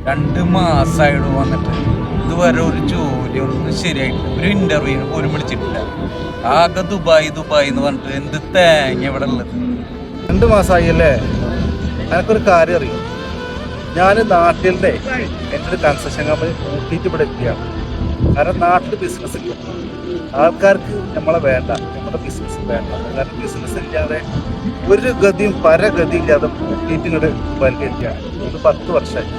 2 മാസമായിട്ട് വന്നിട്ട് ഇതുവരെ ഒരു ജോലി ഒന്നും ശരിയായിട്ടില്ല. ഒരു ഇന്റർവ്യൂവിന് പോലും വിളിച്ചിട്ടില്ല. ആകെ ദുബായ് എന്ന് പറഞ്ഞിട്ട് എന്ത് തേങ്ങ ഇവിടെ ഉള്ളത്. 2 മാസമായി അല്ലേ? എനിക്കൊരു കാര്യം അറിയും. ഞാൻ നാട്ടിലെ എൻ്റെ ഒരു കൺസ്ട്രക്ഷൻ കമ്പനി കൂട്ടിയിട്ട് ഇവിടെ എത്തിയാണ്. കാരണം നാട്ടിൽ ബിസിനസ് ഇല്ല, ആൾക്കാർക്ക് നമ്മളെ വേണ്ട, നമ്മുടെ ബിസിനസ് വേണ്ട. കാരണം ബിസിനസ് ഇല്ലാതെ ഒരു ഗതിയും പരഗതിയും ഇല്ലാതെ കൂട്ടിയിട്ട് ഇങ്ങോട്ട് വലിക്കുകയാണ്. ഇത് 10 വർഷമായി.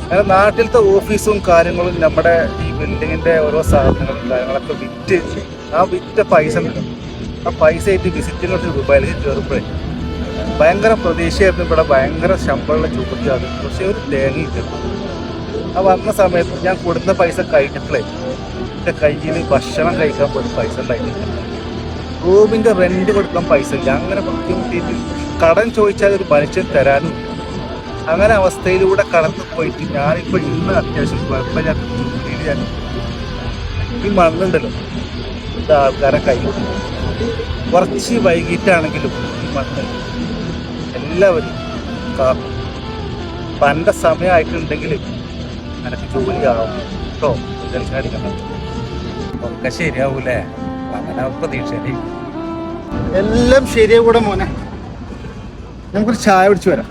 കാരണം നാട്ടിലത്തെ ഓഫീസും കാര്യങ്ങളും നമ്മുടെ ഈ ബിൽഡിങ്ങിൻ്റെ ഓരോ സാധനങ്ങളും കാര്യങ്ങളൊക്കെ വിറ്റ് ആ വിറ്റ പൈസ ഉണ്ടല്ലോ, ആ പൈസ ആയിട്ട് വിസിറ്റിങ്ങോട്ട് ദുബായിലേക്ക് കയറുമ്പോഴേ ഭയങ്കര പ്രതീക്ഷയായിരുന്നു. ഇവിടെ ഭയങ്കര ശമ്പളമുള്ള ജോലിയാണ്, പക്ഷെ ഒരു തേങ്ങയില്ല. ആ വന്ന സമയത്ത് ഞാൻ കൊടുത്ത പൈസ കഴിഞ്ഞിട്ടേ എൻ്റെ കയ്യിൽ ഭക്ഷണം കഴിക്കാൻ പോലും പൈസ ഉണ്ടായിട്ടില്ല. റൂമിൻ്റെ റെൻറ്റ് കൊടുക്കാൻ പൈസ ഇല്ല. അങ്ങനെ ബുദ്ധിമുട്ടിയിട്ട് കടം ചോദിച്ചാൽ ഒരു മനുഷ്യൻ തരാനും ഇല്ല. അങ്ങനെ അവസ്ഥയിലൂടെ കടന്നു പോയിട്ട് ഞാനിപ്പോൾ ഇന്ന് അത്യാവശ്യം കുഴപ്പമില്ലാത്ത ജോലിയിൽ ഞാൻ ഈ മണ്ണുണ്ടല്ലോ ഇത് ആൾക്കാരെ കയ്യിൽ കുറച്ച് വൈകിട്ടാണെങ്കിലും ഈ മണ്ണ് എല്ലാവരും കാക്കും. അപ്പം എൻ്റെ സമയമായിട്ടുണ്ടെങ്കിൽ എനിക്ക് ജോലിയാവും കേട്ടോ. ടെൻഷൻ അടിക്കണം, ഒക്കെ ശരിയാവൂലേ? അങ്ങനെ പ്രതീക്ഷ എല്ലാം ശരിയാകൂടെ മോനെ. നമുക്കൊരു ചായ പിടിച്ച് വരാം.